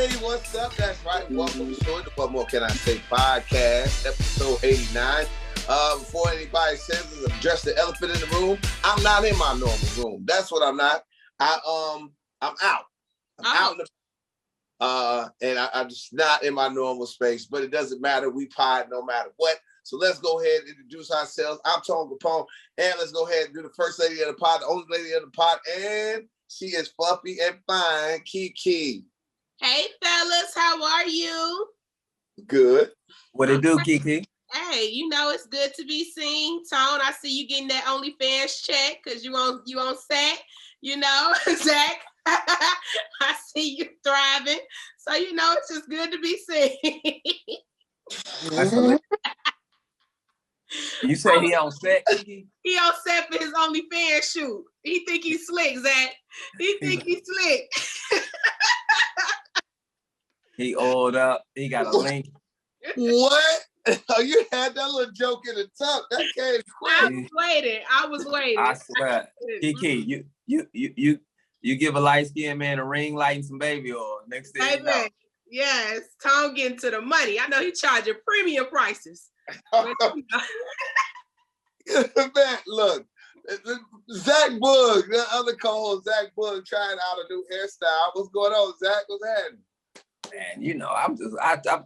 Hey, what's up? That's right. Welcome to the What More Can I Say podcast, episode 89. Before anybody says this, address the elephant in the room. I'm not in my normal room. That's what I'm not. I'm out. I'm out. And I'm just not in my normal space. But it doesn't matter. We pod no matter what. So let's go ahead and introduce ourselves. I'm Tone Kapone, and let's go ahead and do the first lady of the pod, the only lady of the pod, and she is fluffy and fine, Keke. Hey, fellas, how are you? Good. What it do, Keke? Hey, you know it's good to be seen. Tone, I see you getting that OnlyFans check because you on set, you know, Zach. I see you thriving. So, you know, it's just good to be seen. You say he on set, Keke? He on set for his OnlyFans shoot. He think he's slick, Zach. He think he's slick. He oiled up. He got a link. What? Oh, you had that little joke in the tuck. That came quick. I was waiting. I swear. Keke, you give a light-skinned man a ring light and some baby oil. Next thing you know. Yes, Tom getting to the money. I know he charging premium prices. Man, look, Zach Boog, the other co-host, Zach Boog, trying out a new hairstyle. What's going on, Zach? What's happening? Man, you know, I've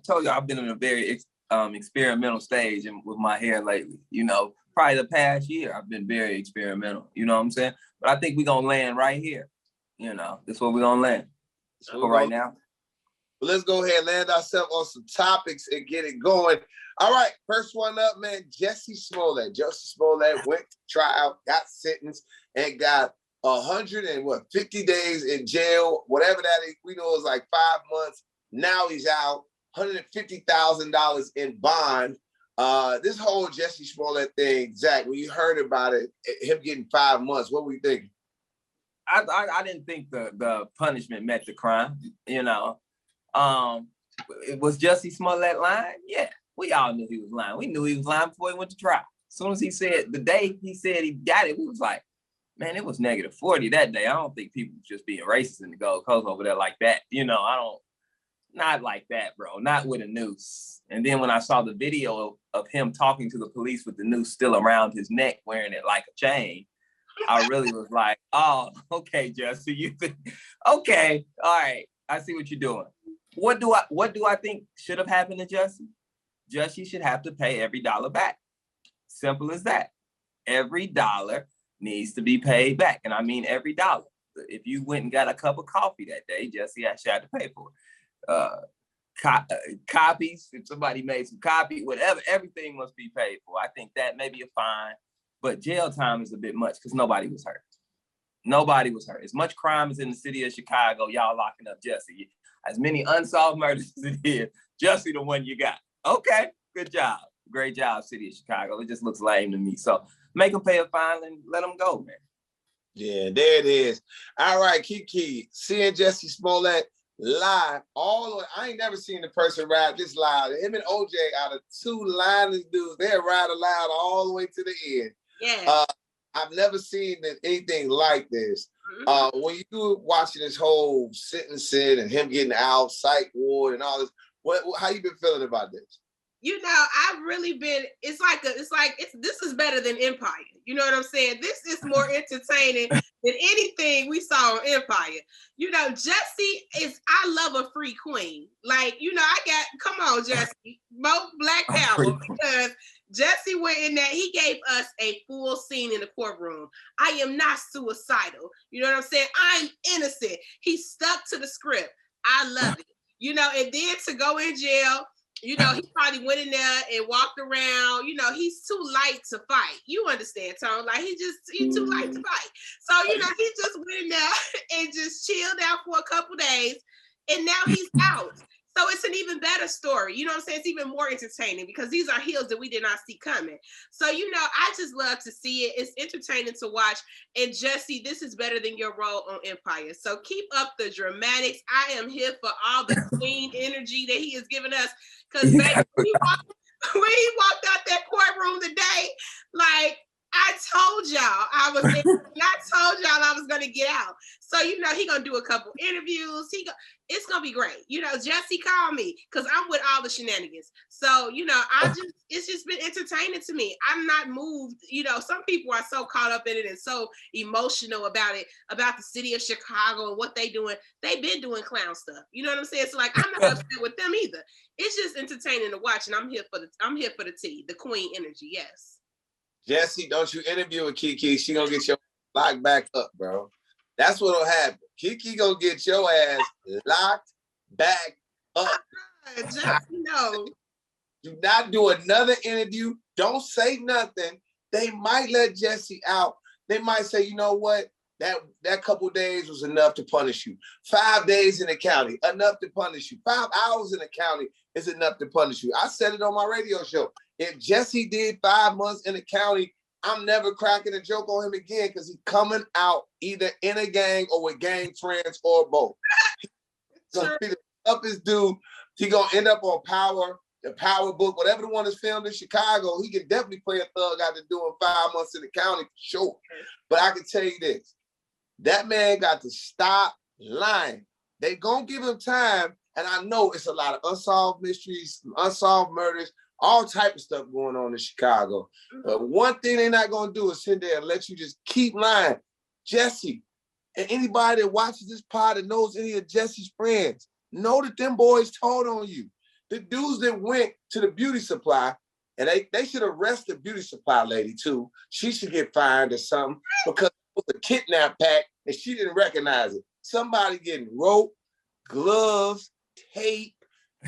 told you I've been in a very experimental stage with my hair lately. You know, probably the past year I've been very experimental. You know what I'm saying? But I think we're gonna land right here. You know, that's where we're gonna land. For right now. Well, let's go ahead and land ourselves on some topics and get it going. All right, first one up, man. Jussie Smollett. Jussie Smollett went to trial, got sentenced, and got 150 days in jail, whatever that is. We know it was like 5 months. Now he's out, $150,000 in bond. This whole Jussie Smollett thing, Zach, when you heard about it, him getting 5 months, what were you thinking? I didn't think the punishment met the crime. You know, was Jussie Smollett lying? Yeah, we all knew he was lying. We knew he was lying before he went to trial. As soon as he said the day he said he got it, we was like, man, it was -40 that day. I don't think people just being racist in the Gold Coast over there like that. You know, not like that, bro. Not with a noose. And then when I saw the video of him talking to the police with the noose still around his neck, wearing it like a chain, I really was like, oh, okay, Jussie, you think, okay, all right, I see what you're doing. What do I think should have happened to Jussie? Jussie should have to pay every dollar back. Simple as that. Every dollar needs to be paid back. And I mean every dollar. If you went and got a cup of coffee that day, Jussie actually had to pay for it. Copies, if somebody made some copy, whatever, everything must be paid for. I think that may be a fine, but jail time is a bit much because nobody was hurt. Nobody was hurt. As much crime as in the city of Chicago, y'all locking up Jussie. As many unsolved murders as it is, Jussie the one you got. Okay, good job. Great job, city of Chicago. It just looks lame to me. So make them pay a fine and let them go, man. Yeah, there it is. All right, Keke, seeing Jussie Smollett lie all the way. I ain't never seen a person ride this loud. Him and OJ out of two lineless dudes, they're riding loud all the way to the end. Yeah. I've never seen anything like this. When you were watching this whole sentencing and him getting out, psych ward and all this, how you been feeling about this? You know, I've really been, this is better than Empire. You know what I'm saying? This is more entertaining than anything we saw on Empire. You know, I love a free queen. Like, you know, come on, Jussie, more Black Power, because Jussie went in there, he gave us a full scene in the courtroom. I am not suicidal. You know what I'm saying? I'm innocent. He stuck to the script. I love it. You know, and then to go in jail, you know, he probably went in there and walked around. You know, he's too light to fight. You understand, Tone? Like, he's too light to fight. So, you know, he just went in there and just chilled out for a couple days. And now he's out. So it's an even better story. You know what I'm saying? It's even more entertaining because these are heels that we did not see coming. So, you know, I just love to see it. It's entertaining to watch. And Jussie, this is better than your role on Empire. So keep up the dramatics. I am here for all the queen energy that he has given us. Because baby, when he walked out that courtroom today, like, I told y'all I was going to get out. So, he going to do a couple interviews. It's going to be great. Jussie called me because I'm with all the shenanigans. So, it's just been entertaining to me. I'm not moved. Some people are so caught up in it and so emotional about it, about the city of Chicago and what they doing. They've been doing clown stuff. You know what I'm saying? So, like, I'm not upset with them either. It's just entertaining to watch, and I'm here for the tea, the queen energy. Yes. Jussie, don't you interview with Keke. She gonna get your locked back up, bro. That's what'll happen. Keke gonna get your ass locked back up. Jussie, no. Do not do another interview. Don't say nothing. They might let Jussie out. They might say, you know what? That couple days was enough to punish you. 5 days in the county, enough to punish you. 5 hours in the county is enough to punish you. I said it on my radio show. If Jussie did 5 months in the county, I'm never cracking a joke on him again because he's coming out either in a gang or with gang friends or both. So he's up his dude. He gonna end up on Power, the Power book, whatever the one is filmed in Chicago. He can definitely play a thug out there doing 5 months in the county for sure. But I can tell you this. That man got to stop lying. They gonna give him time, and I know it's a lot of unsolved mysteries, unsolved murders, all type of stuff going on in Chicago. But one thing they're not gonna do is sit there and let you just keep lying. Jussie, and anybody that watches this pod and knows any of Jussie's friends, know that them boys told on you. The dudes that went to the beauty supply, and they should arrest the beauty supply lady too. She should get fined or something because it was a kidnap pack and she didn't recognize it. Somebody getting rope, gloves, tape.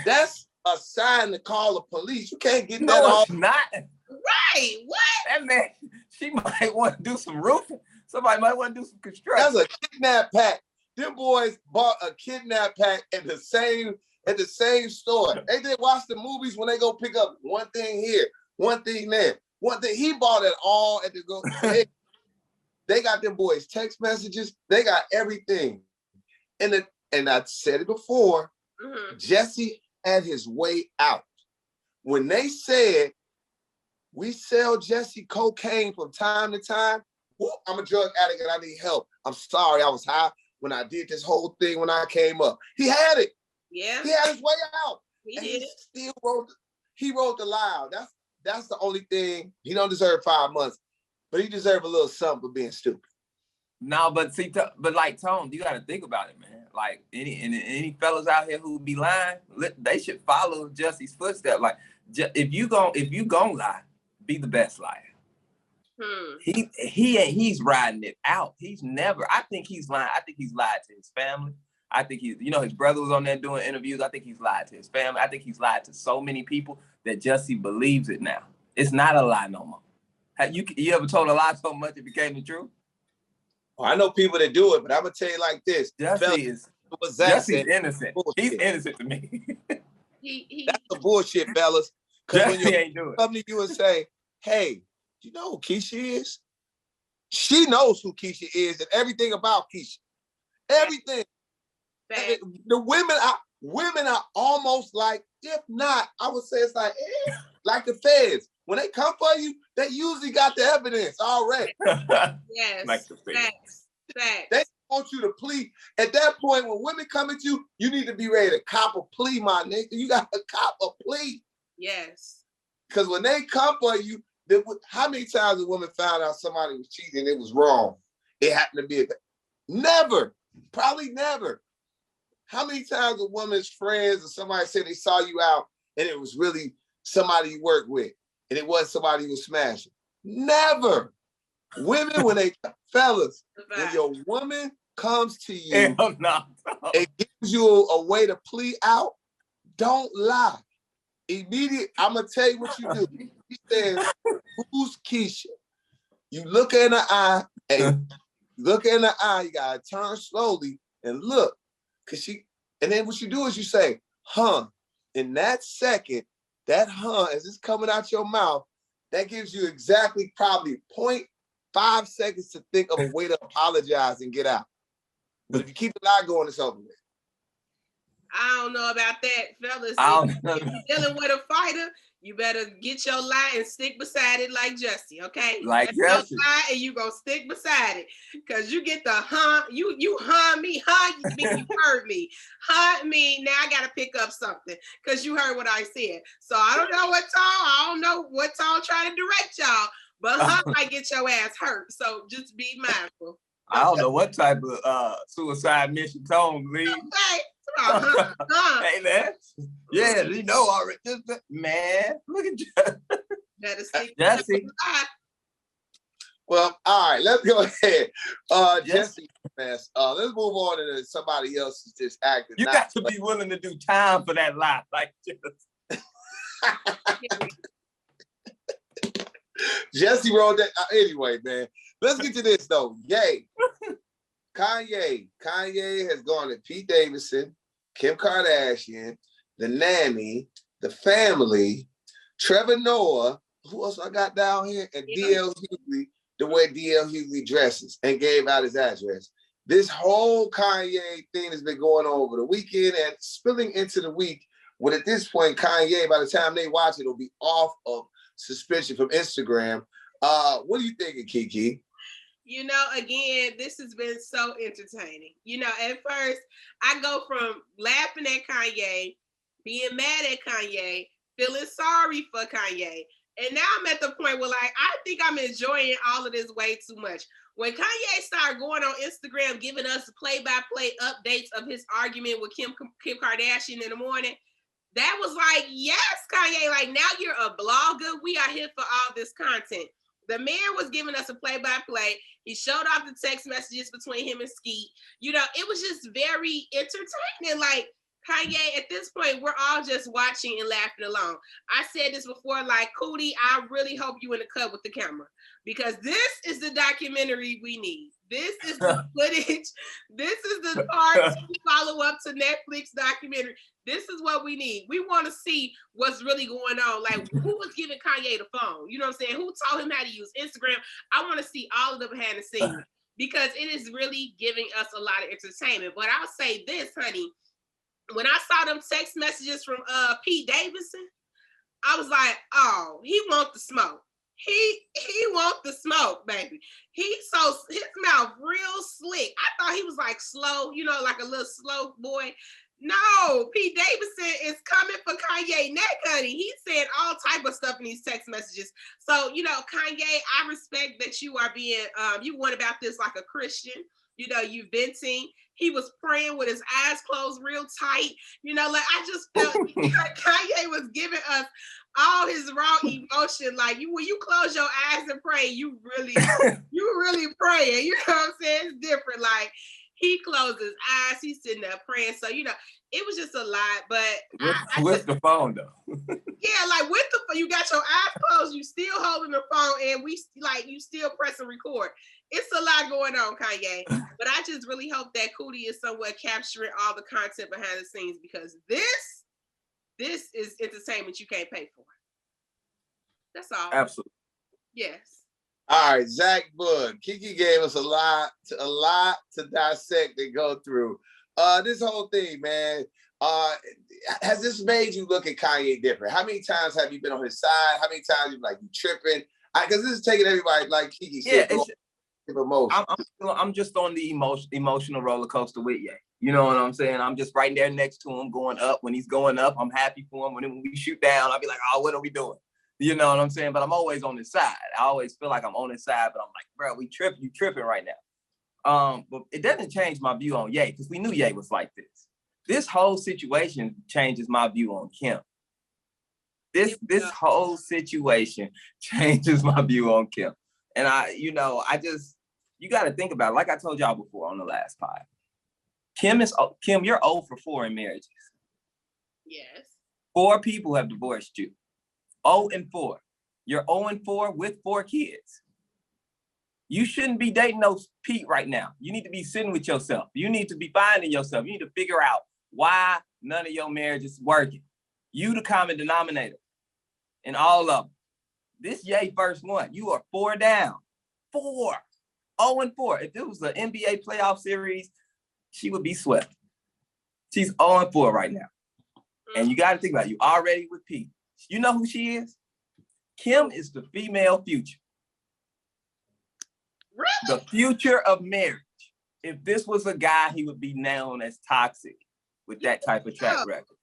That's a sign to call the police. You can't get that off. It's not. Right. What? That man, she might want to do some roofing. Somebody might want to do some construction. That's a kidnap pack. Them boys bought a kidnap pack at the same store. They did watch the movies when they go pick up one thing here, one thing there. One thing, he bought it all at the go. They got them boys text messages. They got everything. And I said it before, Jussie had his way out. When they said, we sell Jussie cocaine from time to time, I'm a drug addict and I need help. I'm sorry, I was high when I did this whole thing when I came up. He had it. Yeah. He had his way out. He and did. He wrote the lie. That's the only thing. He don't deserve 5 months, but he deserves a little something for being stupid. No, but see, but like Tone, you got to think about it, man. Like any fellas out here who be lying, they should follow Jussie's footsteps. Like if you gon' lie, be the best liar. He's riding it out. I think he's lying. I think he's lied to his family. I think his brother was on there doing interviews. I think he's lied to his family. I think he's lied to so many people that Jussie believes it now. It's not a lie no more. Have you ever told a lie so much it became the truth? Well, I know people that do it, but I'm gonna tell you like this. Jussie's innocent. Bullshit. He's innocent to me. That's the bullshit, fellas. Because when ain't do it. Come to you and say, hey, you know who Keisha is? She knows who Keisha is and everything about Keisha. Everything. The women are almost like, if not, I would say it's like the feds. When they come for you, they usually got the evidence already. Yes. Like the feds. Facts. They want you to plead. At that point, when women come at you, you need to be ready to cop a plea, my nigga. You got to cop a plea. Yes. Because when they come for you, how many times a woman found out somebody was cheating and it was wrong? It happened to be never. Probably never. How many times a woman's friends or somebody said they saw you out and it was really somebody you worked with and it wasn't somebody you was smashing? Never. Women, fellas, when your woman comes to you and gives you a way to plead out, don't lie. I'm going to tell you what you do. He says, who's Keisha? You look in the eye, and you got to turn slowly and look. And then what you do is you say, huh. In that second, that huh, as it's coming out your mouth, that gives you exactly probably 0.5 seconds to think of a way to apologize and get out. But if you keep the lie going, it's over with. I don't know about that, fellas. If you're dealing with a fighter, You better get your lie and stick beside it like Jussie, okay? Like Jussie. Lie and you gonna stick beside it. Cause you get the you me, you mean you heard me. Me, now I gotta pick up something because you heard what I said. So I don't know what tone trying to direct y'all, but might get your ass hurt. So just be mindful. I don't know what type of suicide mission tone leads. Okay. Hey man, yeah, you know already. Man, look at Jussie. Well, all right, let's go ahead. Jussie, let's move on to somebody else who's just acting. You got to be willing to do time for that lie, like just. Jussie wrote that. Anyway, man, let's get to this though. Yay. Kanye has gone to Pete Davidson, Kim Kardashian, the nanny, the family, Trevor Noah, who else I got down here, and D.L. Hughley, the way D.L. Hughley dresses, and gave out his address. This whole Kanye thing has been going on over the weekend and spilling into the week, when at this point, Kanye, by the time they watch it, will be off of suspension from Instagram. What are you thinking, Keke? You know, again, this has been so entertaining. You know, at first, I go from laughing at Kanye, being mad at Kanye, feeling sorry for Kanye. And now I'm at the point where, like, I think I'm enjoying all of this way too much. When Kanye started going on Instagram, giving us play-by-play updates of his argument with Kim Kardashian in the morning, that was like, yes, Kanye, like, now you're a blogger. We are here for all this content. The man was giving us a play-by-play. He showed off the text messages between him and Skeet. You know, it was just very entertaining. Like, Kanye, at this point, we're all just watching and laughing along. I said this before, like, Cootie, I really hope you in the cut with the camera, because this is the documentary we need. This is the footage. This is the part to follow up to Netflix documentary. This is what we need. We want to see what's really going on. Like, who was giving Kanye the phone? You know what I'm saying? Who taught him how to use Instagram? I want to see all of the behind the scenes, because it is really giving us a lot of entertainment. But I'll say this, honey. When I saw them text messages from Pete Davidson, I was like, oh, he wants the smoke. He wants the smoke, baby. His mouth real slick. I thought he was like slow, you know, like a little slow boy. No, Pete Davidson is coming for Kanye neck, honey. He said all type of stuff in these text messages. So, you know, Kanye, I respect that you are being, you went about this like a Christian. You know, you venting. He was praying with his eyes closed real tight. You know, like, I just felt like Kanye was giving us all his raw emotion. Like, when you close your eyes and pray, you really praying. You know what I'm saying? It's different. Like, he closed his eyes. He's sitting there praying. So, you know, it was just a lot. But with the phone, though. Yeah, like, with the phone, you got your eyes closed. You still holding the phone, and you still pressing record. It's a lot going on, Kanye. But I just really hope that Cootie is somewhere capturing all the content behind the scenes, because this is entertainment you can't pay for. That's all. Absolutely. Yes. All right, Zach Boog. Keke gave us a lot to dissect and go through. This whole thing, man. Has this made you look at Kanye different? How many times have you been on his side? How many times you like, you tripping? Because this is taking everybody, like Keke said. I'm just on the emotional roller coaster with Ye. You know what I'm saying? I'm just right there next to him, going up. When he's going up, I'm happy for him. When we shoot down, I'll be like, oh, what are we doing? You know what I'm saying? But I'm always on his side. I always feel like I'm on his side, but I'm like, bro, you tripping right now. But it doesn't change my view on Ye, because we knew Ye was like this. This whole situation changes my view on Kim. This whole situation changes my view on Kim. And you got to think about it. Like I told y'all before on the last pod. Kim, you're 0 for 4 in marriages. Yes. 4 people have divorced you. 0 and 4. You're 0 and 4 with 4 kids. You shouldn't be dating no Pete right now. You need to be sitting with yourself. You need to be finding yourself. You need to figure out why none of your marriage is working. You the common denominator in all of them. This Ye first one. You are 4 down. 4. 0 and 4. If it was an NBA playoff series, she would be swept. She's 0 and 4 right now. And you got to think about it. You already with Pete. You know who she is? Kim is the female future. Really? The future of marriage. If this was a guy, he would be known as toxic with that type of track record.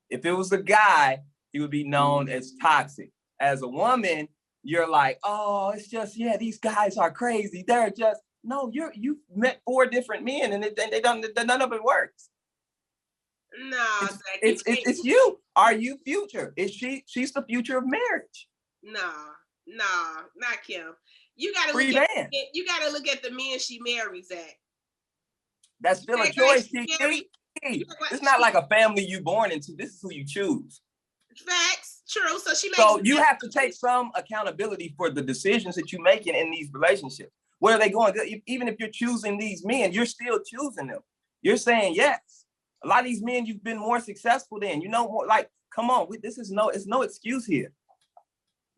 If it was a guy, he would be known as toxic. As a woman, you're like, oh, it's just, yeah, these guys are crazy. They're just, no, you've met 4 different men and none of it works. No, it's you. Are you future? She's the future of marriage. No, not Kim. You gotta look at the men she marries at. That's still a choice, Keke. It's not like a family you born into. This is who you choose. Facts, true. So you have to take some accountability for the decisions that you're making in these relationships. Where are they going? Even if you're choosing these men, you're still choosing them. You're saying yes. A lot of these men you've been more successful than. More like, come on, it's no excuse here.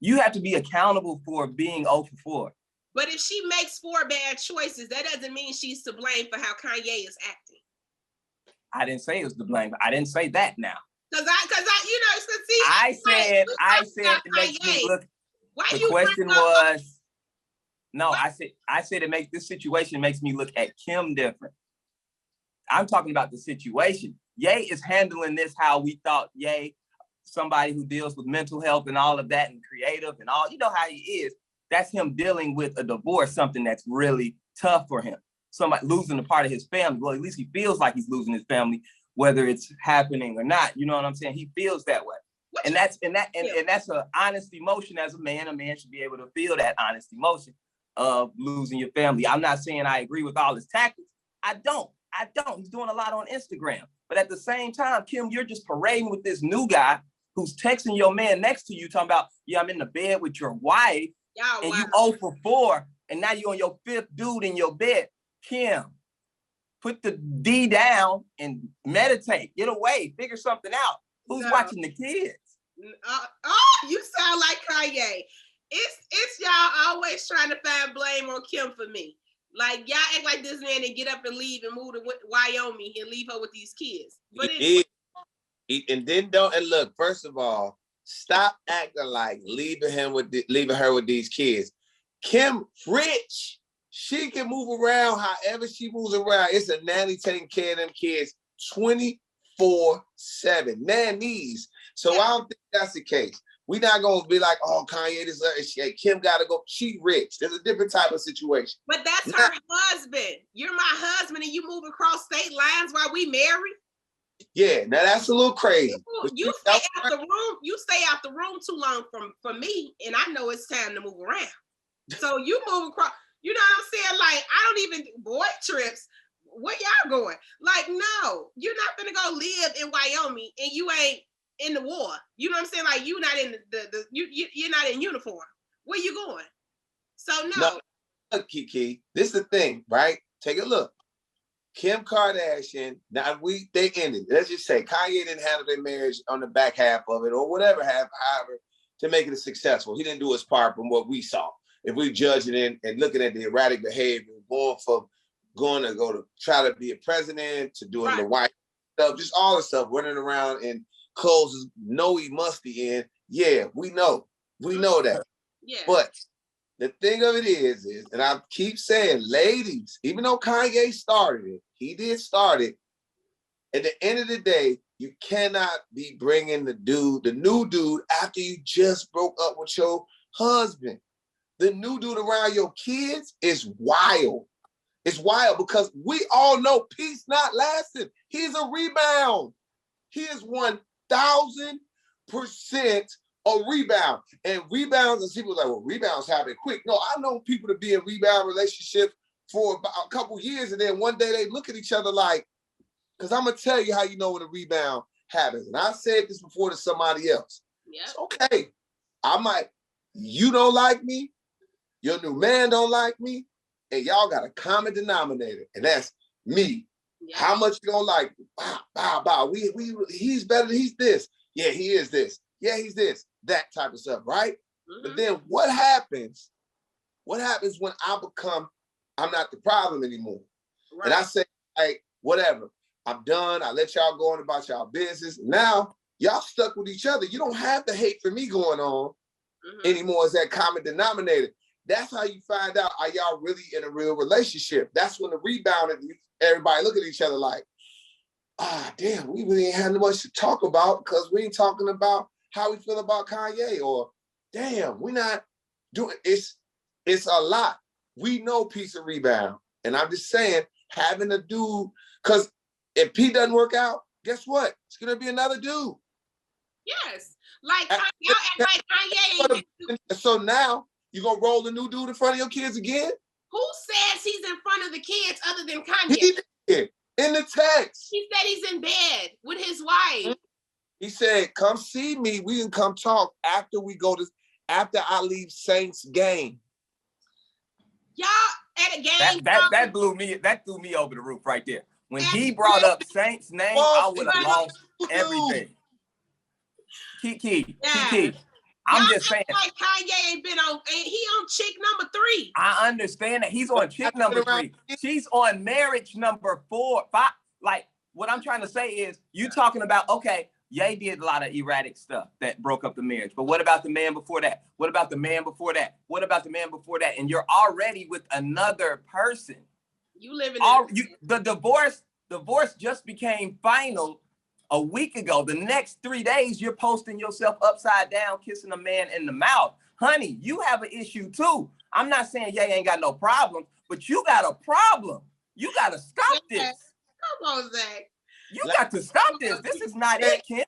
You have to be accountable for being 0 for 4. But if she makes 4 bad choices, that doesn't mean she's to blame for how Kanye is acting. I didn't say it was to blame. I didn't say that now. Because I said it makes me look. The question was, no, I said this situation makes me look at Kim different. I'm talking about the situation. Ye is handling this how we thought Ye, somebody who deals with mental health and all of that and creative and all, you know how he is. That's him dealing with a divorce, something that's really tough for him. Somebody losing a part of his family. Well, at least he feels like he's losing his family, whether it's happening or not. You know what I'm saying? He feels that way. And that's an honest emotion as a man. A man should be able to feel that honest emotion of losing your family. I'm not saying I agree with all his tactics. I don't. He's doing a lot on Instagram. But at the same time, Kim, you're just parading with this new guy who's texting your man next to you, talking about, yeah, I'm in the bed with your wife, and you 0 for 4, and now you're on your 5th dude in your bed. Kim, put the D down and meditate. Get away. Figure something out. Who's watching the kids? You sound like Kanye. It's y'all always trying to find blame on Kim for me. Like, y'all act like this man and get up and leave and move to Wyoming and leave her with these kids. But look, first of all, stop acting like leaving her with these kids. Kim rich. She can move around however she moves around. It's a nanny taking care of them kids 24/7. Nannies. So I don't think that's the case. We're not going to be like, oh, Kanye, Kim got to go. She rich. There's a different type of situation. But that's her husband. You're my husband and you move across state lines while we married? Yeah, now that's a little crazy. You stay out the room. You stay out the room too long for me, and I know it's time to move around. So you move across. You know what I'm saying? Like, I don't even boy trips. Where y'all going? Like, no, you're not gonna go live in Wyoming and you ain't in the war. You know what I'm saying? Like, you're not in you're not in uniform. Where you going? So no. Look, Keke, this is the thing, right? Take a look. Kim Kardashian, now they ended. Let's just say Kanye didn't handle their marriage on the back half of it or whatever however, to make it successful. He didn't do his part from what we saw. If we judge it and looking at the erratic behavior, going to go to try to be a president, to doing the white stuff, just all the stuff, running around in clothes he must be in. Yeah, we know that. Yeah. But the thing of it is, and I keep saying, ladies, even though Kanye started it, he did start it. At the end of the day, you cannot be bringing the new dude after you just broke up with your husband. The new dude around your kids is wild. It's wild because we all know peace not lasting. He's a rebound. He is 1,000% a rebound. And rebounds, and people are like, well, rebounds happen quick. No, I know people to be in rebound relationships for about a couple years, and then one day they look at each other like, because I'm going to tell you how you know when a rebound happens. And I said this before to somebody else. Yeah. It's okay. You don't like me. Your new man don't like me, and y'all got a common denominator, and that's me. Yeah. How much you gonna like me? Bow. He's better. He's this. Yeah, he is this. Yeah, he's this. That type of stuff, right? Mm-hmm. But then what happens? What happens when I'm not the problem anymore? Right. And I say, like, whatever. I'm done. I let y'all go on about y'all business. Now y'all stuck with each other. You don't have the hate for me going on anymore as that common denominator. That's how you find out, are y'all really in a real relationship? That's when the rebound and everybody look at each other like, damn, we really ain't had much to talk about because we ain't talking about how we feel about Kanye, or damn, we're not doing it's a lot. We know piece of rebound. And I'm just saying, having a dude, because if P doesn't work out, guess what? It's gonna be another dude. Yes. Like y'all act like Kanye. So now you're gonna roll a new dude in front of your kids again? Who says he's in front of the kids other than Kanye? He did, in the text. He said he's in bed with his wife. He said, come see me. We can come talk after I leave Saints game. Y'all at a game. That threw me over the roof right there. When he brought up Saints' name, I would have lost everything. Keke. I'm just saying. Like Kanye ain't been on. He on chick number 3. I understand that he's on chick number 3. She's on marriage number 4, 5. Like, what I'm trying to say is, you talking about, okay, Ye did a lot of erratic stuff that broke up the marriage. But what about the man before that? What about the man before that? What about the man before that? And you're already with another person. You living the divorce just became final a week ago. The next 3 days, you're posting yourself upside down, kissing a man in the mouth. Honey, you have an issue too. I'm not saying Ye ain't got no problem, but you got a problem. You got to stop this. Come on, Zach. You got to stop this. This is not it, Kim.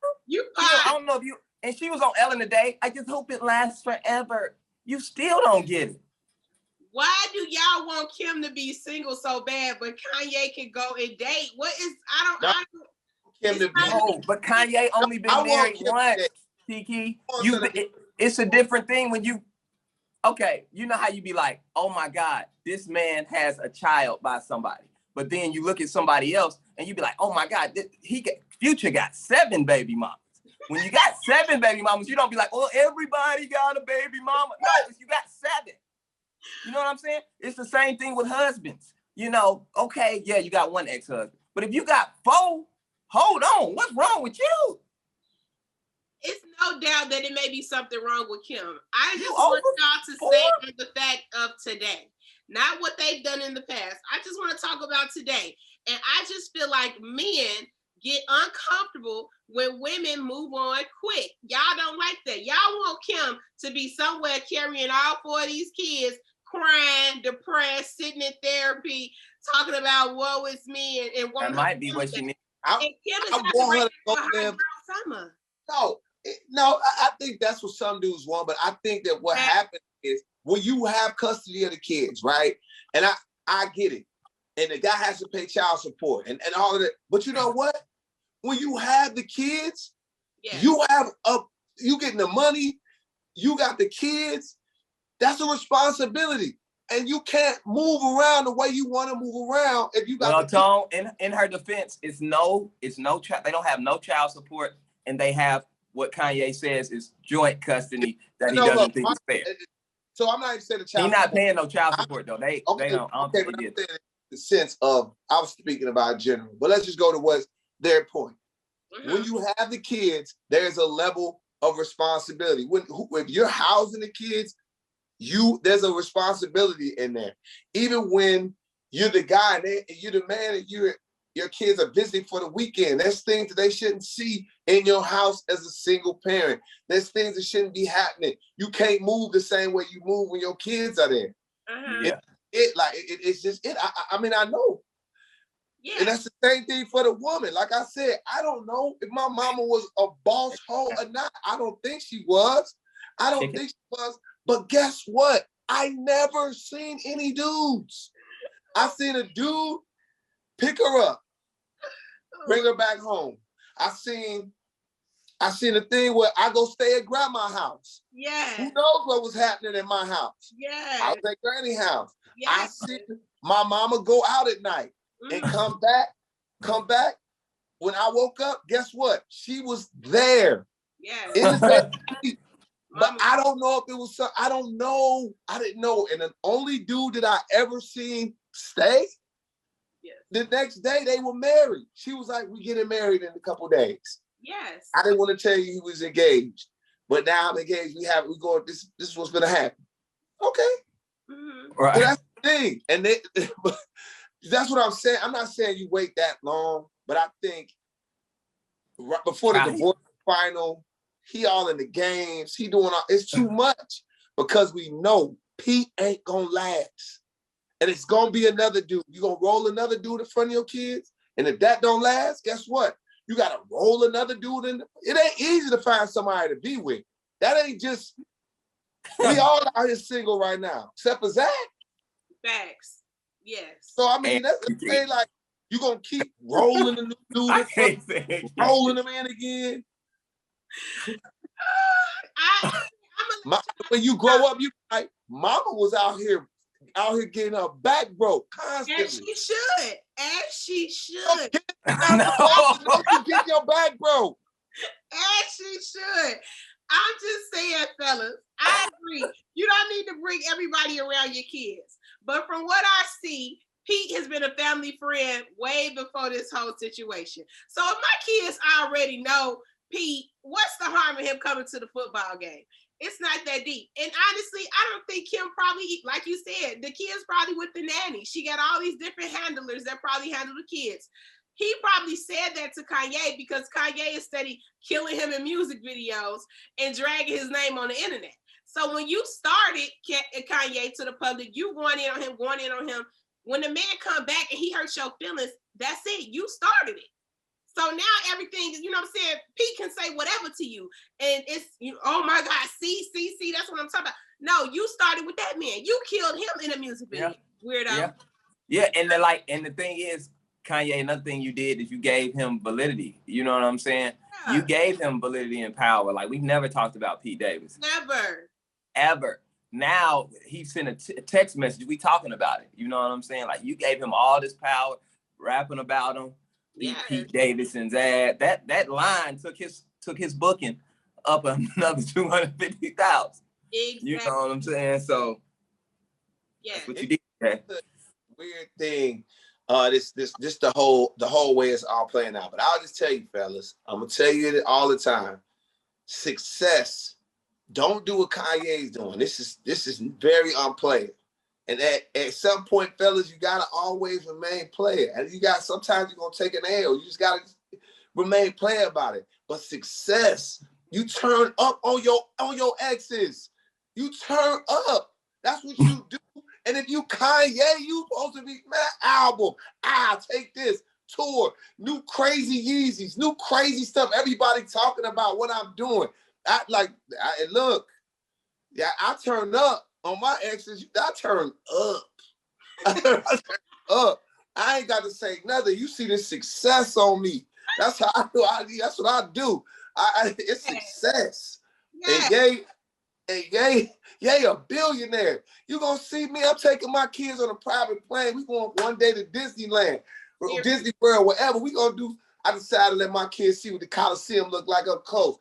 I don't know if you, and she was on Ellen today. I just hope it lasts forever. You still don't get it. Why do y'all want Kim to be single so bad, but Kanye can go and date? What is, I don't Kim to be. No, but Kanye only been married once, Keke. It's a different thing when you, okay, you know how you be like, oh my God, this man has a child by somebody. But then you look at somebody else and you be like, oh my God, Future got 7 baby mamas. When you got 7 baby mamas, you don't be like, oh, everybody got a baby mama. No, you got 7. You know what I'm saying? It's the same thing with husbands. You know, okay, yeah, you got 1 ex-husband. But if you got 4, hold on, what's wrong with you? It's no doubt that it may be something wrong with Kim. I just want y'all to say the fact of today. Not what they've done in the past. I just want to talk about today. And I just feel like men get uncomfortable when women move on quick. Y'all don't like that. Y'all want Kim to be somewhere carrying all 4 of these kids, crying, depressed, sitting in therapy, talking about woe is me. And that might be what she needs. Kim is want her to go live summer. No, I think that's what some dudes want, but I think that what happens is when you have custody of the kids, right? And I get it. And the guy has to pay child support and all of that. But you know what? When you have the kids, you getting the money, you got the kids, that's a responsibility. And you can't move around the way you want to move around if you got Tone, in her defense, they don't have no child support, and they have what Kanye says is joint custody that he doesn't think is fair. So I'm not even saying the child. He's not paying no child support though. They don't. I don't think they did. The sense of, I was speaking about general, but let's just go to what's their point. When you have the kids, there's a level of responsibility. If you're housing the kids, there's a responsibility in there. Even when you're the guy and you're the man and your kids are visiting for the weekend, there's things that they shouldn't see in your house as a single parent. There's things that shouldn't be happening. You can't move the same way you move when your kids are there. Yeah. It's just it. I mean, I know. Yeah. And that's the same thing for the woman. Like I said, I don't know if my mama was a boss hoe or not. I don't think she was. But guess what? I never seen any dudes. I seen a dude pick her up, bring her back home. I seen a thing where I go stay at grandma's house. Yeah. Who knows what was happening in my house? Yeah. I was at granny's house. Yeah. I see my mama go out at night and come back. When I woke up, guess what? She was there. Yeah. But I don't know if it was I don't know. I didn't know. And the only dude that I ever seen stay, the next day they were married. She was like, we getting married in a couple days. Yes. I didn't want to tell you he was engaged, but now I'm engaged. We going. This is what's gonna happen. Okay. Mm-hmm. Right. But that's the thing, and that's what I'm saying. I'm not saying you wait that long, but I think right before the divorce final, he all in the games. He doing all. It's too much because we know Pete ain't gonna last, and it's gonna be another dude. You gonna roll another dude in front of your kids, and if that don't last, guess what? You gotta roll another dude in. It ain't easy to find somebody to be with. That ain't just. We all out here single right now, except for Zach. Facts. Yes. So I mean, that's the thing. Like you gonna keep rolling the new dude in front, rolling him in again. When you grow up, you like, Mama was out here getting her back broke constantly. As she should. You get your back broke. As she should. I'm just saying, fellas, I agree. You don't need to bring everybody around your kids. But from what I see, Pete has been a family friend way before this whole situation. So if my kids already know Pete, what's the harm in him coming to the football game? It's not that deep. And honestly, I don't think Kim probably, like you said, the kids probably with the nanny. She got all these different handlers that probably handle the kids. He probably said that to Kanye because Kanye is steady killing him in music videos and dragging his name on the internet. So when you started Kanye to the public, you going in on him. When the man come back and he hurts your feelings, that's it. You started it. So now everything, you know what I'm saying? Pete can say whatever to you. And it's, oh my God, see, that's what I'm talking about. No, you started with that man. You killed him in a music video. Yeah. Weirdo. Yeah, and the thing is, Kanye, another thing you did is you gave him validity. You know what I'm saying? Yeah. You gave him validity and power. Like, we've never talked about Pete Davidson. Never. Ever. Now, he sent a text message. We talking about it. You know what I'm saying? Like, you gave him all this power, rapping about him. Yes. Pete Davidson's ad. That line took his booking up another 250,000. Exactly. You know what I'm saying? So, that's what you did. Okay? Weird thing. This the whole way it's all playing out. But I'll just tell you, fellas, I'm gonna tell you it all the time. Success. Don't do what Kanye's doing. This is very unplayed. And at some point, fellas, you gotta always remain player. And sometimes you're gonna take an L. You just gotta remain player about it. But success, you turn up on your exes. You turn up. That's what you do. And if you Kanye, you supposed to be, man, album. Take this tour, new crazy Yeezys, new crazy stuff. Everybody talking about what I'm doing. Look, I turn up on my exes. I turn up. I turn up. I ain't got to say nothing. You see the success on me. That's how I do. That's what I do. It's success. Yeah. And yay, a billionaire. You gonna see me? I'm taking my kids on a private plane. We going one day to Disneyland, or Disney World, wherever. We gonna do. I decided to let my kids see what the Coliseum look like up close.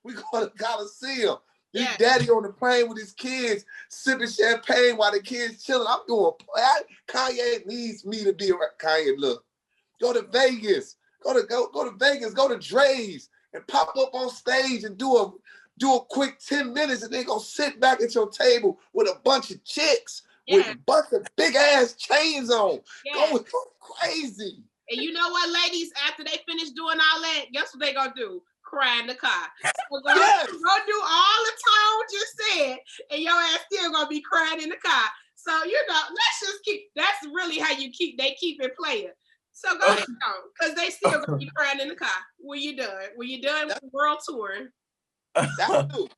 We going to Coliseum. His daddy on the plane with his kids, sipping champagne while the kids chilling. I'm doing. Kanye needs me to be around. Kanye, look, go to Vegas. Go to Vegas. Go to Dre's and pop up on stage and do a quick 10 minutes, and they gonna sit back at your table with a bunch of chicks with a bunch of big ass chains on. Go crazy. And you know what, ladies? After they finish doing all that, guess what they gonna do? Cry in the car. So go do all the Tone just said, and your ass still gonna be crying in the car. So let's just keep. That's really how they keep it playing. So go ahead, because they still gonna be crying in the car. When you done with the world touring. That's true.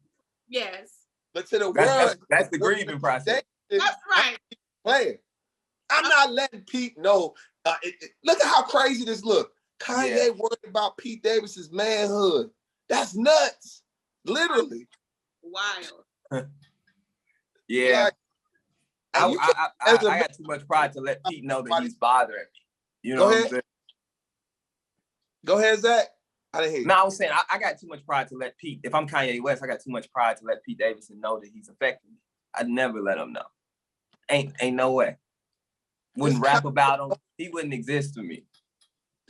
Yes. But to the world, that's the grieving process. That's right. Playing. I'm not letting Pete know. Look at how crazy this look. Kanye worried about Pete Davidson's manhood. That's nuts. Literally. Wild. Yeah. I got too much pride to let Pete know that he's bothering me. You know what I'm saying? Go ahead, Zach. I didn't hear you. No, I was saying I got too much pride to let Pete. If I'm Kanye West, I got too much pride to let Pete Davidson know that he's affecting me. I'd never let him know. Ain't no way. Wouldn't rap about him. He wouldn't exist to me.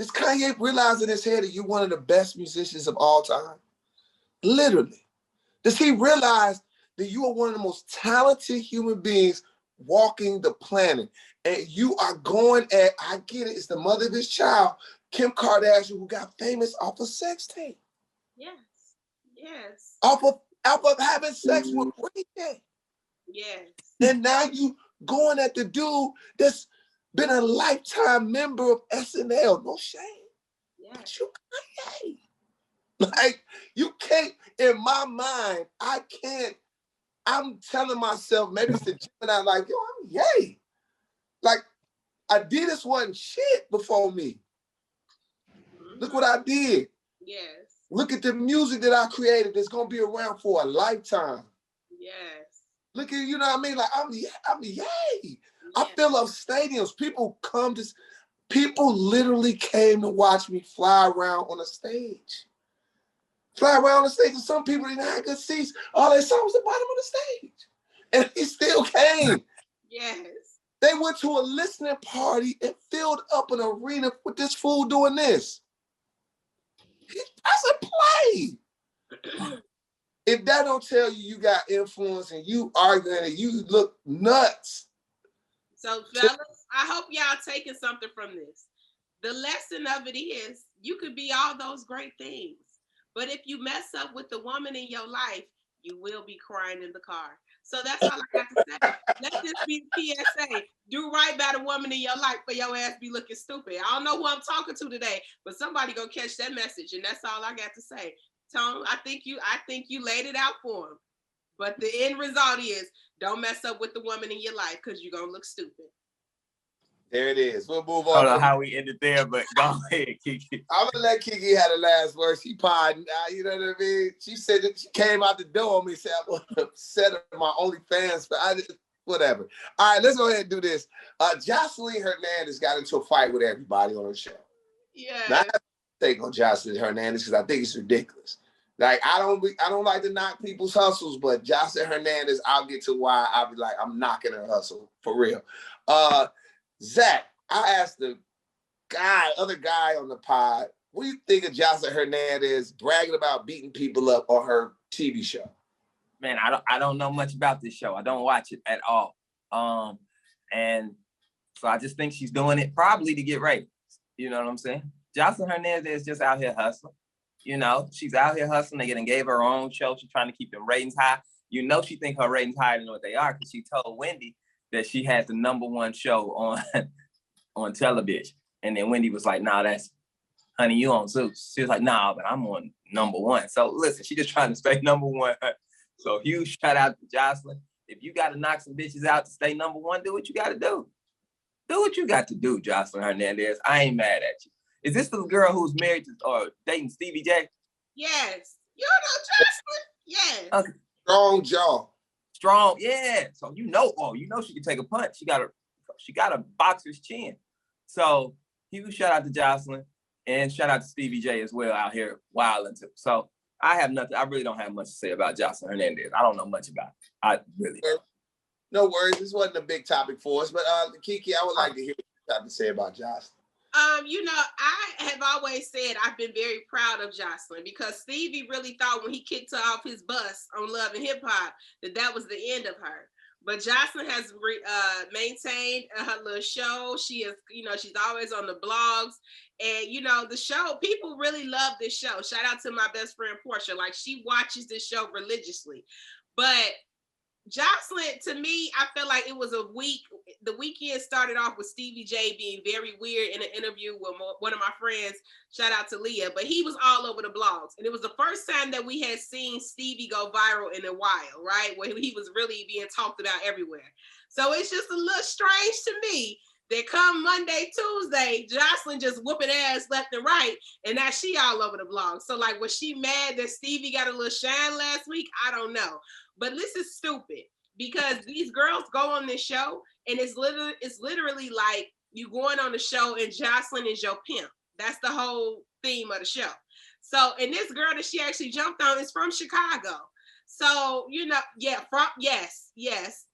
Does Kanye realize in his head that you're one of the best musicians of all time? Literally. Does he realize that you are one of the most talented human beings walking the planet? And you are going at, I get it, it's the mother of his child, Kim Kardashian, who got famous off a sex tape. Yes. Yes. Off of having sex with Ray J. Yes. And now you going at the dude that's been a lifetime member of SNL. No shame. Yes. But you Kanye. Like, you can't, in my mind, I can't, I'm telling myself, maybe it's the Gemini, like, yo, I'm yay. Like, Adidas wasn't shit before me. Look what I did. Yes. Look at the music that I created that's going to be around for a lifetime. Yes. Look at, you know what I mean? Like, I'm yay. Yes. I fill up stadiums. People literally came to watch me fly around on a stage. Fly around the stage, and some people didn't have good seats. All they saw was the bottom of the stage. And he still came. Yes. They went to a listening party and filled up an arena with this fool doing this. That's a play. If that don't tell you got influence and you arguing and you look nuts. So, fellas, I hope y'all taking something from this. The lesson of it is you could be all those great things. But if you mess up with the woman in your life, you will be crying in the car. So that's all I got to say. Let this be the PSA. Do right by the woman in your life for your ass be looking stupid. I don't know who I'm talking to today, but somebody gonna catch that message, and that's all I got to say. Tone, I think you laid it out for him. But the end result is don't mess up with the woman in your life because you're gonna look stupid. There it is. We'll move on. I don't know how we ended there, but go ahead, Keke. I'm gonna let Keke have the last word. She pardoned. You know what I mean? She said that she came out the door on me and said I want to set up my OnlyFans, but I just whatever. All right, let's go ahead and do this. Joseline Hernandez got into a fight with everybody on her show. Yeah. Now, I have to take on Joseline Hernandez because I think it's ridiculous. Like, I don't like to knock people's hustles, but Joseline Hernandez, I'll get to why I'll be like, I'm knocking her hustle for real. Zach, I asked the other guy on the pod, what do you think of Joseline Hernandez bragging about beating people up on her TV show? Man, I don't know much about this show. I don't watch it at all. And so I just think she's doing it probably to get ratings. You know what I'm saying? Joseline Hernandez is just out here hustling. You know, she's out here hustling. They gave her own show. She's trying to keep them ratings high. You know, she think her ratings higher than what they are because she told Wendy that she had the #1 show on television. And then Wendy was like, nah, that's, honey, you on Zeus. She was like, nah, but I'm on #1. So listen, she just trying to stay #1. So huge shout out to Joseline. If you got to knock some bitches out to stay #1, do what you got to do. Do what you got to do, Joseline Hernandez. I ain't mad at you. Is this the girl who's married to or dating Stevie J? Yes. You know Joseline? Yes. Okay. Strong jaw. Strong, yeah. So you know she can take a punch. She got a boxer's chin. So huge shout out to Joseline and shout out to Stevie J as well out here wilding too. So I really don't have much to say about Joseline Hernandez. I don't know much about it. I really don't. No worries. This wasn't a big topic for us, but Keke, I would like to hear what you have to say about Joseline. You know, I have always said I've been very proud of Joseline because Stevie really thought when he kicked her off his bus on Love and Hip Hop that was the end of her. But Joseline has maintained her little show. She is, you know, she's always on the blogs. And, you know, the show, people really love this show. Shout out to my best friend, Portia. Like, she watches this show religiously. But Joseline, to me, I felt like it was a week. The weekend started off with Stevie J being very weird in an interview with one of my friends. Shout out to Leah, but he was all over the blogs, and it was the first time that we had seen Stevie go viral in a while, right? Where he was really being talked about everywhere. So it's just a little strange to me that come Monday, Tuesday, Joseline just whooping ass left and right, and now she all over the blog. So like, was she mad that Stevie got a little shine last week? I don't know. But this is stupid because these girls go on this show and it's literally like you going on the show and Joseline is your pimp. That's the whole theme of the show. So, and this girl that she actually jumped on is from Chicago. So, yes.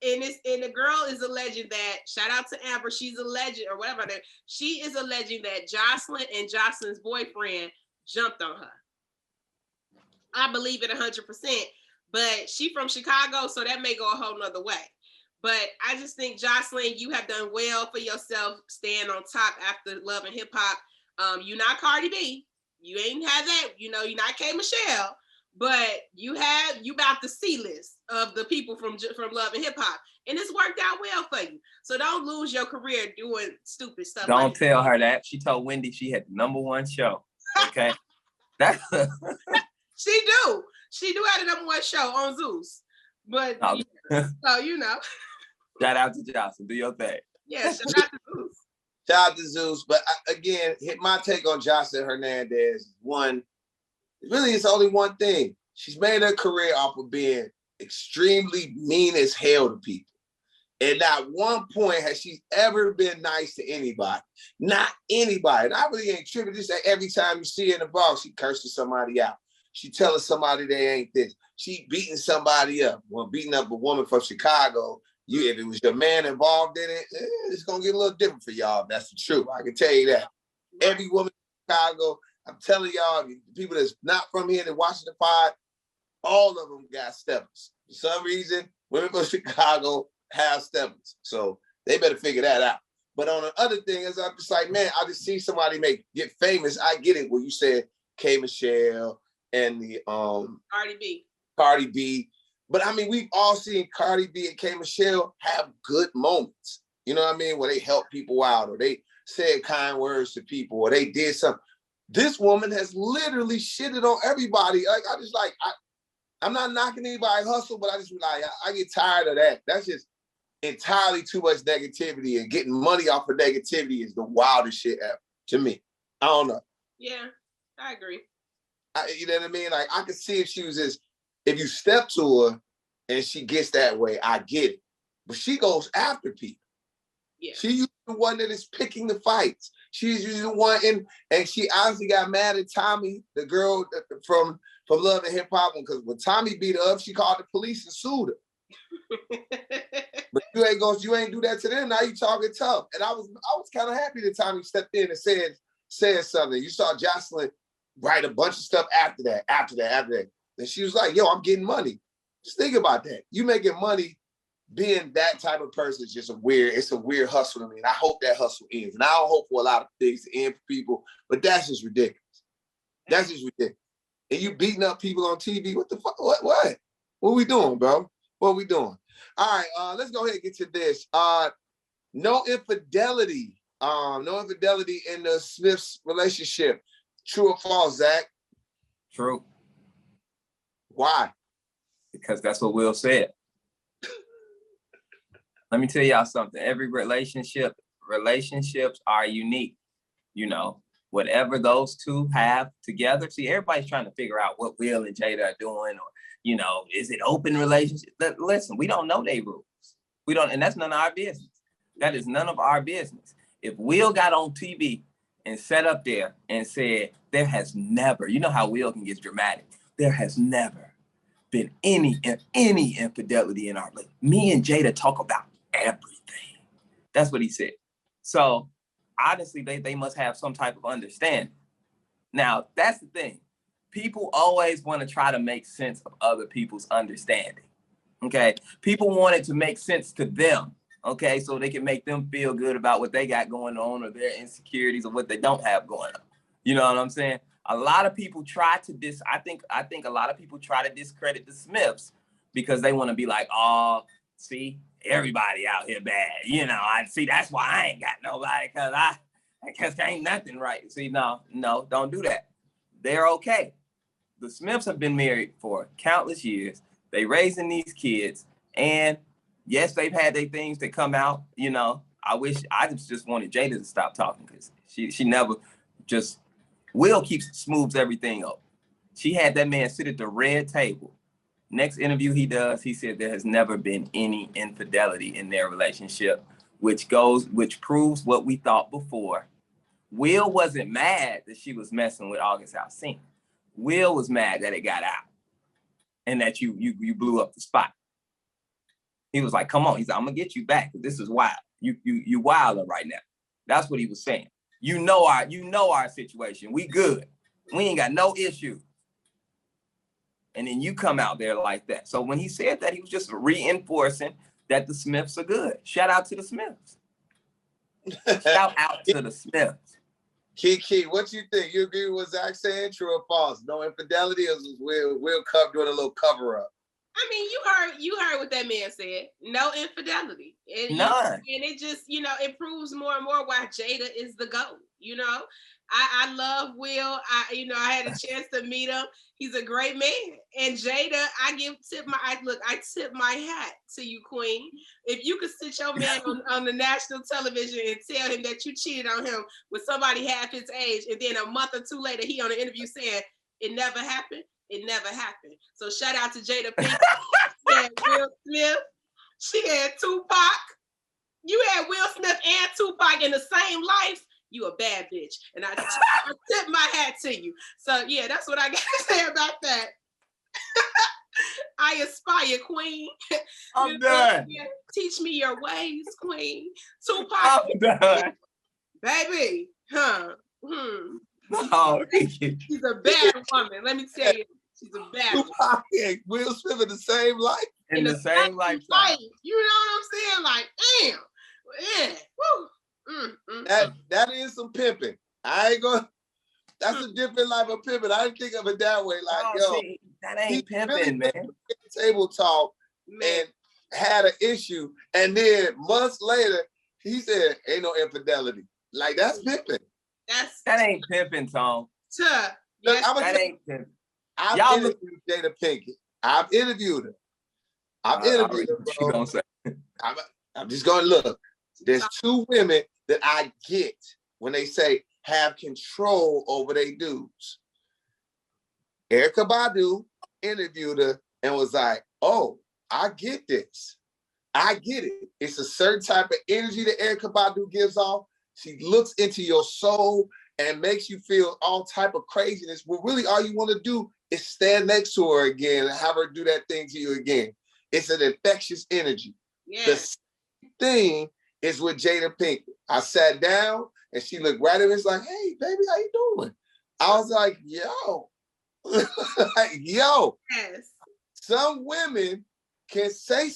And the girl is alleging that, shout out to Amber, she's alleging, or whatever, she is alleging that Joseline and Joseline's boyfriend jumped on her. I believe it 100%, but she from Chicago, so that may go a whole nother way. But I just think, Joseline, you have done well for yourself, staying on top after Love and Hip Hop. You're not Cardi B. You ain't had that. You're not K. Michelle. But you about the C-list of the people from Love and Hip Hop, and it's worked out well for you. So don't lose your career doing stupid stuff. Don't tell her that. She told Wendy she had the #1 show. Okay, that's she do have the #1 show on Zeus, but so Shout out to Jocelyn. Do your thing. Yeah, shout out to Zeus. Shout out to Zeus, but again, hit my take on Joseline Hernandez. One. Really, it's only one thing. She's made her career off of being extremely mean as hell to people. And not one point has she ever been nice to anybody. Not anybody. And I really ain't tripping. Just that every time you see her in the bar, she curses somebody out. She telling somebody they ain't this. She beating somebody up. Well, beating up a woman from Chicago, if it was your man involved in it, it's going to get a little different for y'all. That's the truth. I can tell you that. Every woman in Chicago, I'm telling y'all, the people that's not from here that watching the pod, all of them got steppers. For some reason, women from Chicago have steppers. So they better figure that out. But on the other thing is, I'm just like, man, I just see somebody get famous. I get it. When you said K. Michelle and the Cardi B. But I mean, we've all seen Cardi B and K. Michelle have good moments. You know what I mean? Where they help people out, or they said kind words to people, or they did something. This woman has literally shitted on everybody. I'm not knocking anybody's hustle, but I get tired of that. That's just entirely too much negativity, and getting money off of negativity is the wildest shit ever to me. I don't know. Yeah, I agree. You know what I mean? Like, I could see if you step to her and she gets that way, I get it. But she goes after people. Yeah. She's the one that is picking the fights. She's usually the one, and she honestly got mad at Tommy, the girl from Love and Hip Hop, because when Tommy beat her up, she called the police and sued her. But you ain't do that to them. Now you talking tough. And I was kind of happy that Tommy stepped in and said something. You saw Joseline write a bunch of stuff after that. And she was like, yo, I'm getting money. Just think about that. You making money. Being that type of person is just it's a weird hustle to me. And I hope that hustle ends. And I don't hope for a lot of things to end for people, but that's just ridiculous. That's just ridiculous. And you beating up people on TV. What the fuck? What? What we doing, bro? What we doing? All right, let's go ahead and get to this. No infidelity. No infidelity in the Smiths relationship. True or false, Zach? True. Why? Because that's what Will said. Let me tell y'all something. Every relationships are unique. Whatever those two have together. See, everybody's trying to figure out what Will and Jada are doing, or, is it open relationship? Listen, we don't know their rules. We don't, and that's none of our business. That is none of our business. If Will got on TV and sat up there and said, there has never, you know how Will can get dramatic. There has never been any infidelity in our relationship. Me and Jada talk about everything. That's what he said. So honestly, they must have some type of understanding. Now, that's the thing. People always want to try to make sense of other people's understanding. Okay? People want it to make sense to them. Okay? So they can make them feel good about what they got going on, or their insecurities, or what they don't have going on. You know what I'm saying? A lot of people try to I think a lot of people try to discredit the Smiths because they want to be like, oh, see, everybody out here bad. I see, that's why I ain't got nobody, because I guess there ain't nothing right. See, no, don't do that. They're okay. The Smiths have been married for countless years. They raising these kids, and yes, they've had their things that come out. I just wanted Jada to stop talking, because she never just, Will smooths everything up. She had that man sit at the red table. Next interview he does, he said there has never been any infidelity in their relationship, which proves what we thought before. Will wasn't mad that she was messing with August Alsina. Will was mad that it got out. and that you blew up the spot. He was like, come on. He's like, I'm gonna get you back. This is wild. You wilding right now. That's what he was saying. You know our situation. We good. We ain't got no issue. And then you come out there like that. So when he said that, he was just reinforcing that the Smiths are good. Shout out to the Smiths. Shout out to the Smiths. Keke, what you think? You agree with what Zach saying? True or false? No infidelity, or Will Cup doing a little cover up? I mean, you heard what that man said. No infidelity. None. And it just, it proves more and more why Jada is the GOAT. I love Will. I had a chance to meet him. He's a great man. And Jada, I tip my hat to you, Queen. If you could sit your man on the national television and tell him that you cheated on him with somebody half his age, and then a month or two later, he on an interview saying it never happened. It never happened. So shout out to Jada Pinkett. She had Will Smith. She had Tupac. You had Will Smith and Tupac in the same life. You a bad bitch. And I tip my hat to you. So yeah, that's what I got to say about that. I aspire, Queen. I'm done. Teach me your ways, Queen. Tupac. I'm done. Baby. Oh, she's a bad woman. Let me tell you. She's a bad woman. Tupac and Will Smith in the same life? In the same lifetime. You know what I'm saying? Like, damn. Yeah. Woo. That is some pimping. I ain't gonna. That's a different life of pimping. I didn't think of it that way. Like, see, that ain't pimping, really, man. Table talk and had an issue, and then months later he said, "Ain't no infidelity." Like, that's pimping. That ain't pimping, Tom. Look, that ain't pimping. I've interviewed Jada Pinkett. I've interviewed her. Bro. I'm just gonna look. There's two women that I get when they say have control over their dudes. Erykah Badu interviewed her and was like, oh, I get this. I get it. It's a certain type of energy that Erykah Badu gives off. She looks into your soul and makes you feel all type of craziness. Well, really all you want to do is stand next to her again and have her do that thing to you again. It's an infectious energy. Yeah. The same thing is with Jada Pinkett. I sat down and she looked right at me and was like, hey, baby, how you doing? I was like, yo. Yes. Some women can say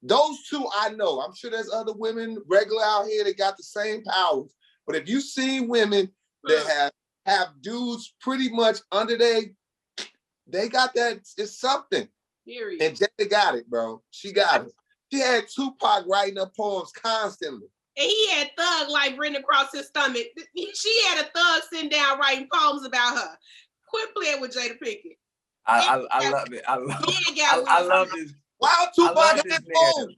those two I know. I'm sure there's other women regular out here that got the same powers. But if you see women that have dudes pretty much under they got that, it's something. Period. And Jada got it, bro. She got it. She had Tupac writing her poems constantly. And he had Thug like written across his stomach. She had a Thug sitting down writing poems about her. Quit playing with Jada Pinkett. I love it. I love this. Wow, Tupac had poems.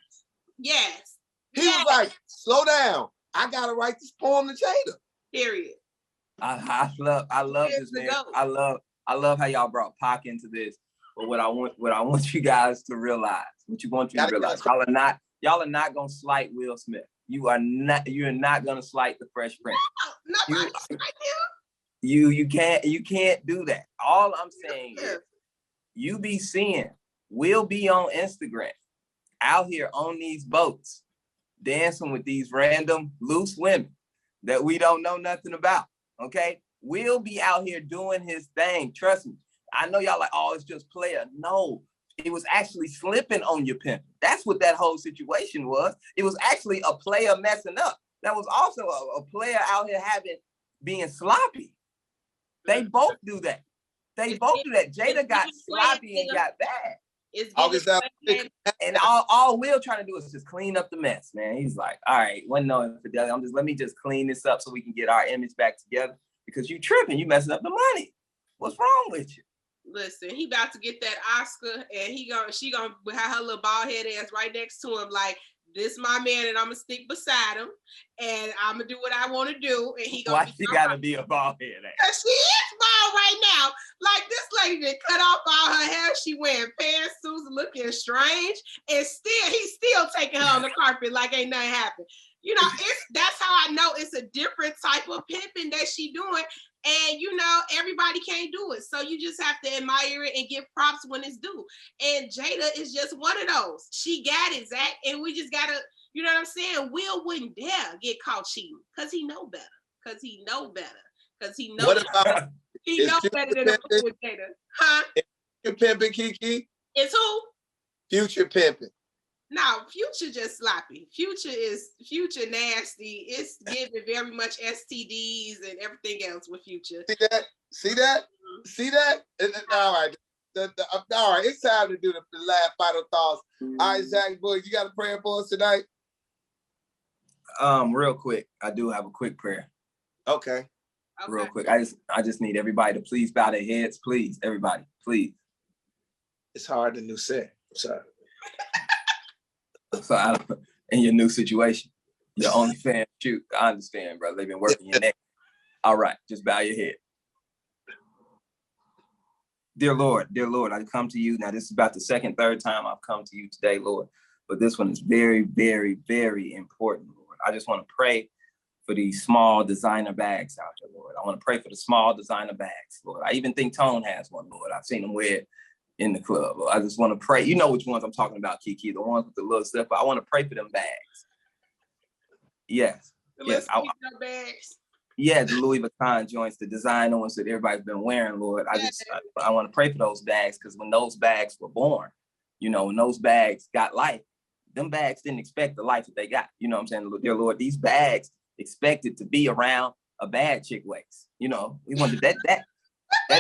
Yes. He was like, slow down. I gotta write this poem to Jada. Period. I love this, man. I love how y'all brought Pac into this. But what I want you guys to realize, y'all are not gonna slight Will Smith. You're not gonna slight the Fresh Prince. You can't do that. All I'm saying is you be seeing Will be on Instagram out here on these boats dancing with these random loose women that we don't know nothing about. Okay, Will be out here doing his thing. Trust me. I know y'all like, oh, it's just player. No, it was actually slipping on your pimp. That's what that whole situation was. It was actually a player messing up. That was also a player out here being sloppy. They both do that. Jada got sloppy and got bad. And all Will trying to do is just clean up the mess, man. He's like, all right, wasn't no infidelity. Let me just clean this up so we can get our image back together, because you tripping, you messing up the money. What's wrong with you? Listen, he about to get that Oscar, and she gonna have her little bald head ass right next to him, like, this my man, and I'm gonna stick beside him, and I'm gonna do what I want to do, and he gonna. Why she gotta be a bald head ass? Cause she is bald right now. Like, this lady that cut off all her hair, she wearing pantsuits, looking strange, and he's still taking her on the carpet like ain't nothing happened. That's how I know it's a different type of pimping that she doing. And you know, everybody can't do it. So you just have to admire it and give props when it's due. And Jada is just one of those. She got it, Zach. And we just gotta, you know what I'm saying? Will wouldn't dare get caught cheating because he know better. Because he know better. Because he knows What about he knows better than to fool with Jada. Huh? Future pimping, Keke? It's who? Future pimping. No, Future just sloppy. Future nasty. It's giving very much STDs and everything else with Future. See that? See that? Mm-hmm. See that? All right. All right. It's time to do the last final thoughts. All right, Zach Boog, you got a prayer for us tonight? Real quick. I do have a quick prayer. Okay. Real quick. I just need everybody to please bow their heads. Please, everybody. Please. It's hard to new set. I'm sorry. So in your new situation, your OnlyFans shoot. I understand, bro. They've been working your neck. All right, just bow your head. Dear Lord, I come to you. Now, this is about the third time I've come to you today, Lord. But this one is very, very, very important, Lord. I just want to pray for these small designer bags out there, Lord. I want to pray for the small designer bags, Lord. I even think Tone has one, Lord. I've seen him wear it in the club. I just want to pray. You know which ones I'm talking about, Keke, the ones with the little stuff. But I want to pray for them bags. Yes. Yes. Bags. Yeah, the Louis Vuitton joints, the designer ones that everybody's been wearing, Lord. I want to pray for those bags because when those bags were born, you know, when those bags got life, them bags didn't expect the life that they got. You know what I'm saying? Dear Lord, these bags expected to be around a bad chick waist. You know, we wanted that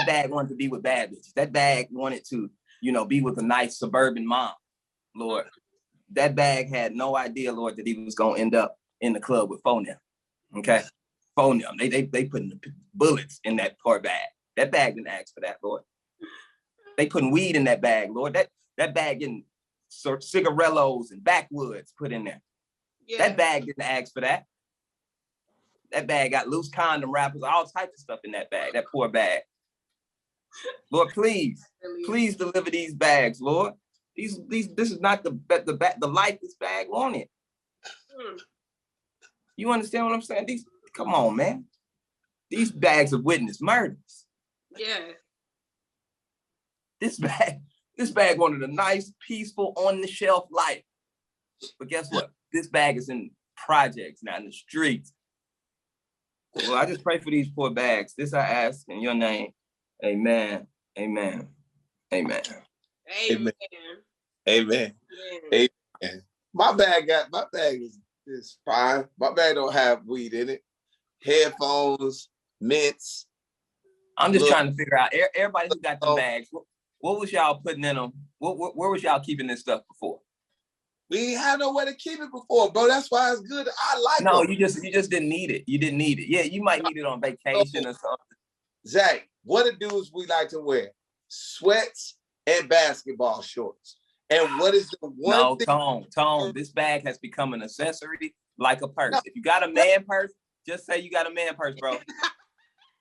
bag wanted to be with bad bitches. That bag wanted to, you know, be with a nice suburban mom, Lord. That bag had no idea, Lord, that he was going to end up in the club with phone them. Okay? Phone them. They putting the bullets in that poor bag. That bag didn't ask for that, Lord. They putting weed in that bag, Lord. That bag getting cigarellos and backwoods put in there. Yeah. That bag didn't ask for that. That bag got loose condom wrappers, all types of stuff in that bag, that poor bag. Lord, please deliver these bags, Lord. This is not the life this bag wanted. You understand what I'm saying? Come on, man. These bags have witnessed murders. Yeah. This bag wanted a nice, peaceful, on-the-shelf life. But guess what? This bag is in projects, not in the streets. Well, I just pray for these poor bags. This I ask in your name. Amen. Amen. Amen. Amen. Amen. Amen. My bag is fine. My bag don't have weed in it. Headphones, mints. I'm just trying to figure out everybody who got the bags. What was y'all putting in them? Where was y'all keeping this stuff before? We ain't had nowhere to keep it before, bro. That's why it's good. I like it. No, you just didn't need it. You didn't need it. Yeah, you might need it on vacation or something. Zach, what the dudes we like to wear? Sweats and basketball shorts. And what is the one thing? No, Tone. This bag has become an accessory like a purse. No. If you got a man purse, just say you got a man purse, bro.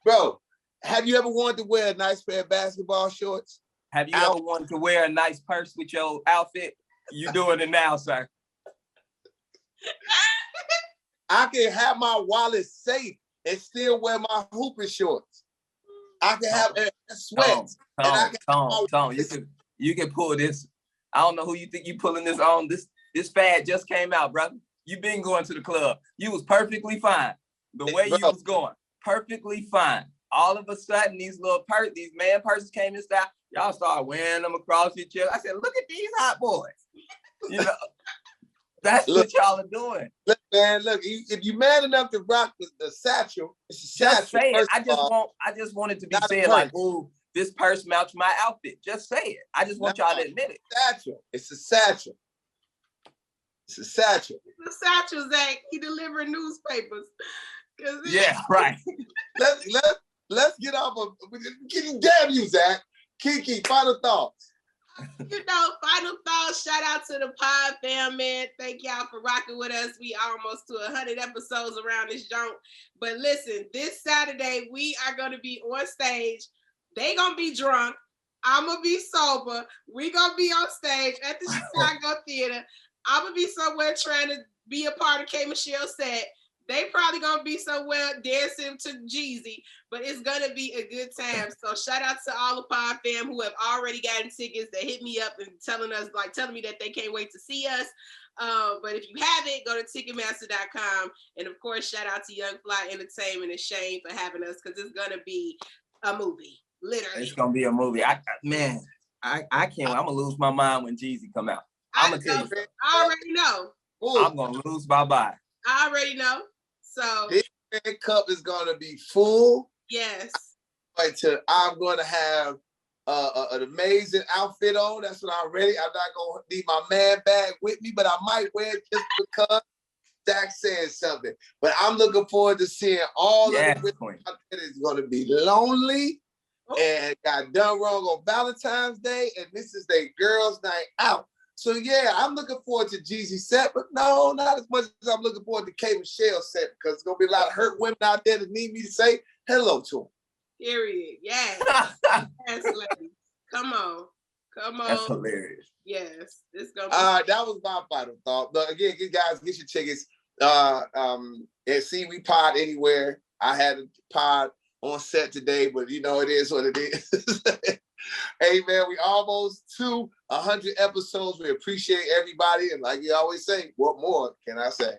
Bro, have you ever wanted to wear a nice pair of basketball shorts? Have you ever wanted to wear a nice purse with your outfit? You doing it now, sir. I can have my wallet safe and still wear my hooping shorts. I can have sweats. Tone. You can pull this. I don't know who you think you pulling this on. This fad just came out, brother. You been going to the club. You was perfectly fine. The way you was going, perfectly fine. All of a sudden, these man purses came in style. Y'all started wearing them across your chest. I said, look at these hot boys. You know, that's what y'all are doing. Look, man, if you man enough to rock the satchel, it's a satchel. Just say it. I just want it to be said like, ooh, this purse matched my outfit. Just say it. I just want y'all to admit it. Satchel. It's a satchel. It's a satchel. It's a satchel, Zach. He delivering newspapers. Yeah, right. Let's get off of. Damn you, Zach. Keke, final thoughts. Final thoughts. Shout out to the pod fam, man. Thank y'all for rocking with us. We almost to 100 episodes around this joint. But listen, this Saturday we are going to be on stage. They gonna be drunk. I'm gonna be sober. We gonna be on stage at the Chicago Theater. I'm gonna be somewhere trying to be a part of K. Michelle's set. They probably gonna be somewhere dancing to Jeezy, but it's gonna be a good time. So shout out to all the pod fam who have already gotten tickets that hit me up and telling me that they can't wait to see us. But if you haven't, go to Ticketmaster.com. And of course, shout out to Young Fly Entertainment and Shane for having us, because it's gonna be a movie. Literally. It's gonna be a movie. I can't. I'm gonna lose my mind when Jeezy come out. I'm gonna tell you. I already know. Ooh. I'm gonna lose my mind. I already know. So this red cup is gonna be full. Yes. I'm gonna have an amazing outfit on. That's what I'm ready. I'm not gonna need my man bag with me, but I might wear it just because Zach said something. But I'm looking forward to seeing all of the women out there. It's gonna be lonely and got done wrong on Valentine's Day, and this is their girls' night out. So yeah, I'm looking forward to Jeezy's set, but no, not as much as I'm looking forward to K. Michelle's set, because there's gonna be a lot of hurt women out there that need me to say hello to them. Period. Yes. Yes, ladies. Come on. That's hilarious. Yes. It's gonna be that was my final thought. But again, you guys get your tickets. And see, we pod anywhere. I had a pod on set today, but you know, it is what it is. Hey man, we almost to 100 episodes. We appreciate everybody, and like you always say, what more can I say?